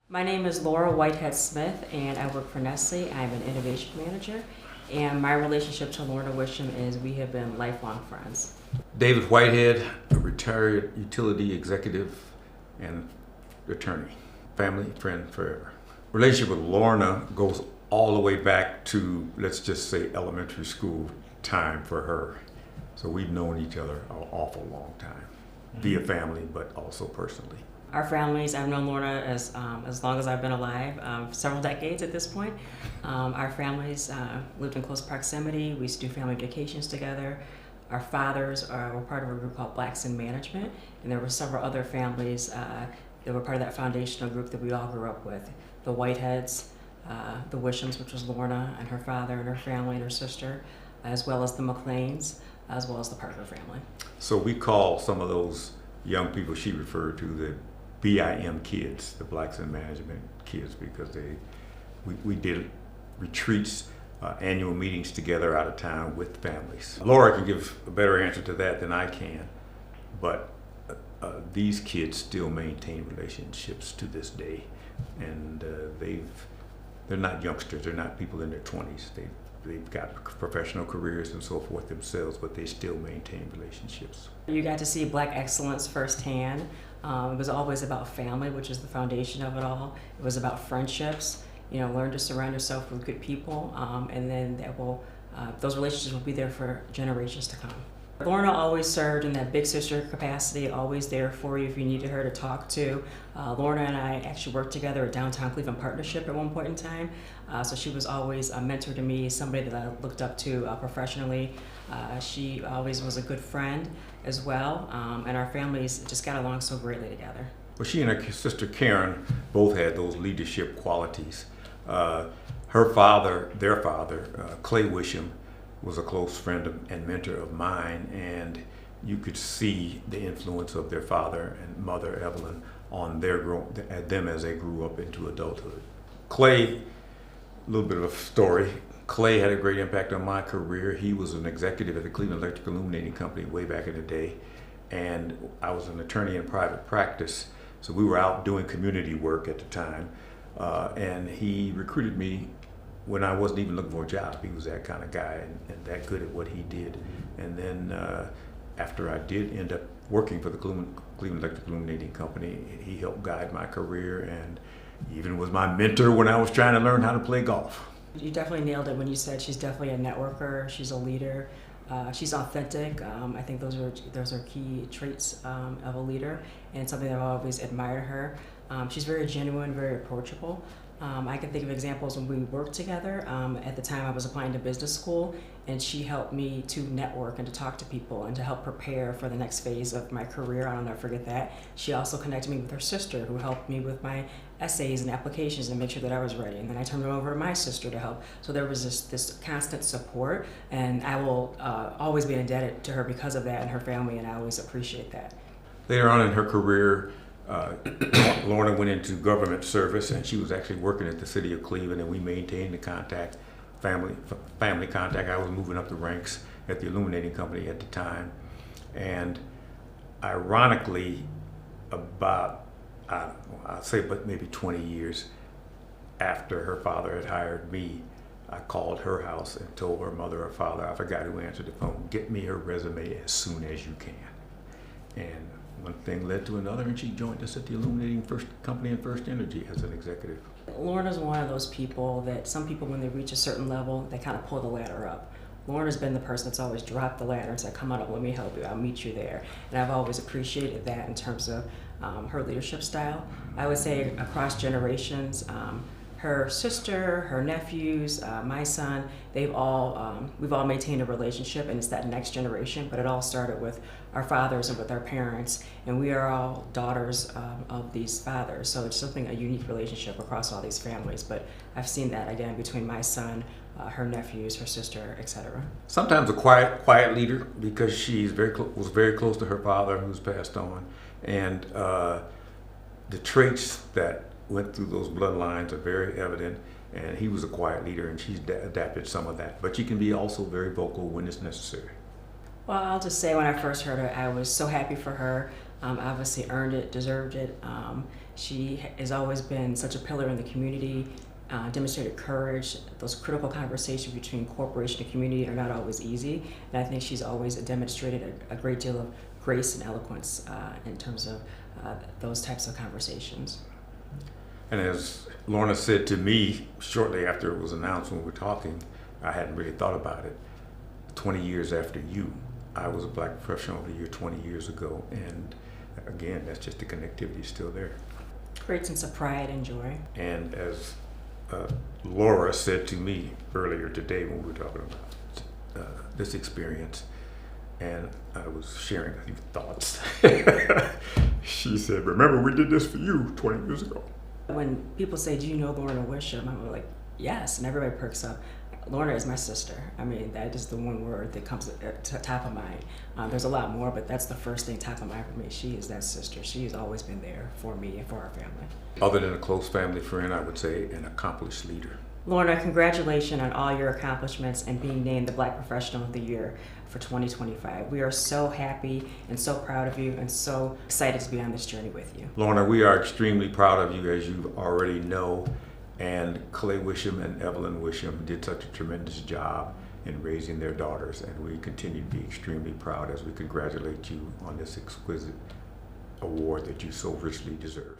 My name is Laura Whitehead Smith, and I work for Nestle. I'm an innovation manager, and my relationship to Lorna Wisham is we have been lifelong friends. David Whitehead, a retired utility executive and attorney, family friend forever. Relationship with Lorna goes all the way back to, let's just say, elementary school time for her. So we've known each other an awful long time, via family, but also personally. Our families, I've known Lorna as long as I've been alive, several decades at this point. Our families lived in close proximity. We used to do family vacations together. Our fathers were part of a group called Blacks in Management, and there were several other families that were part of that foundational group that we all grew up with. The Whiteheads, the Wishams, which was Lorna and her father and her family and her sister, as well as the McLeans, as well as the Parker family. So we call some of those young people she referred to the BIM kids, the Blacks in Management kids, because we did retreats, annual meetings together out of town with families. Laura can give a better answer to that than I can, but these kids still maintain relationships to this day, and they're not youngsters, they're not people in their 20s. They've got professional careers and so forth themselves, but they still maintain relationships. You got to see Black excellence firsthand. It was always about family, which is the foundation of it all. It was about friendships. Learn to surround yourself with good people, and then those relationships will be there for generations to come. Lorna always served in that big sister capacity, always there for you if you needed her to talk to. Lorna and I actually worked together at Downtown Cleveland Partnership at one point in time, so she was always a mentor to me, somebody that I looked up to professionally. She always was a good friend as well, and our families just got along so greatly together. Well, she and her sister Karen both had those leadership qualities. Their father, Clay Wisham, was a close friend and mentor of mine, and you could see the influence of their father and mother, Evelyn, on them as they grew up into adulthood. Clay, a little bit of a story. Clay had a great impact on my career. He was an executive at the Cleveland Electric Illuminating Company way back in the day, and I was an attorney in private practice, so we were out doing community work at the time, and he recruited me when I wasn't even looking for a job. He was that kind of guy and that good at what he did. And then after I did end up working for the Cleveland Electric Illuminating Company, he helped guide my career and even was my mentor when I was trying to learn how to play golf. You definitely nailed it when you said she's definitely a networker, she's a leader, she's authentic. I think those are key traits of a leader, and something that I've always admired her. She's very genuine, very approachable. I can think of examples when we worked together. At the time I was applying to business school, and she helped me to network and to talk to people and to help prepare for the next phase of my career. I'll never forget that. She also connected me with her sister, who helped me with my essays and applications and make sure that I was ready. And then I turned it over to my sister to help. So there was this constant support, and I will always be indebted to her because of that and her family, and I always appreciate that. Later on in her career, Lorna went into government service, and she was actually working at the city of Cleveland, and we maintained the contact, family contact. I was moving up the ranks at the Illuminating Company at the time, and ironically, about I'd say maybe 20 years after her father had hired me, I called her house and told her mother or father, I forgot who answered the phone, get me her resume as soon as you can. And one thing led to another, and she joined us at the Illuminating Company and First Energy as an executive. Lorna's one of those people that some people, when they reach a certain level, they kind of pull the ladder up. Lorna's been the person that's always dropped the ladder and said, come on up, let me help you, I'll meet you there. And I've always appreciated that in terms of her leadership style. I would say across generations, her sister, her nephews, my son, we've all maintained a relationship, and it's that next generation, but it all started with our fathers and with our parents, and we are all daughters of these fathers, so it's a unique relationship across all these families, but I've seen that again between my son, her nephews, her sister, etc. Sometimes a quiet leader, because she's was very close to her father, who's passed on, and the traits that went through those bloodlines are very evident, and he was a quiet leader, and she's adapted some of that. But she can be also very vocal when it's necessary. Well, I'll just say when I first heard her, I was so happy for her. Obviously earned it, deserved it. She has always been such a pillar in the community, demonstrated courage. Those critical conversations between corporation and community are not always easy, and I think she's always demonstrated a great deal of grace and eloquence in terms of those types of conversations. And as Lorna said to me shortly after it was announced when we were talking, I hadn't really thought about it. 20 years after you, I was a Black Professional of the Year 20 years ago, and again, that's just the connectivity still there. Great sense of pride and joy. And as Laura said to me earlier today when we were talking about this experience, and I was sharing a few thoughts, she said, "Remember, we did this for you 20 years ago." When people say, "Do you know Lorna Wisham?" I'm like, "Yes," and everybody perks up. Lorna is my sister. I mean, that is the one word that comes to top of mind. There's a lot more, but that's the first thing top of mind for me. She is that sister. She has always been there for me and for our family. Other than a close family friend, I would say an accomplished leader. Lorna, congratulations on all your accomplishments and being named the Black Professional of the Year for 2025. We are so happy and so proud of you and so excited to be on this journey with you. Lorna, we are extremely proud of you, as you already know. And Clay Wisham and Evelyn Wisham did such a tremendous job in raising their daughters, and we continue to be extremely proud as we congratulate you on this exquisite award that you so richly deserve.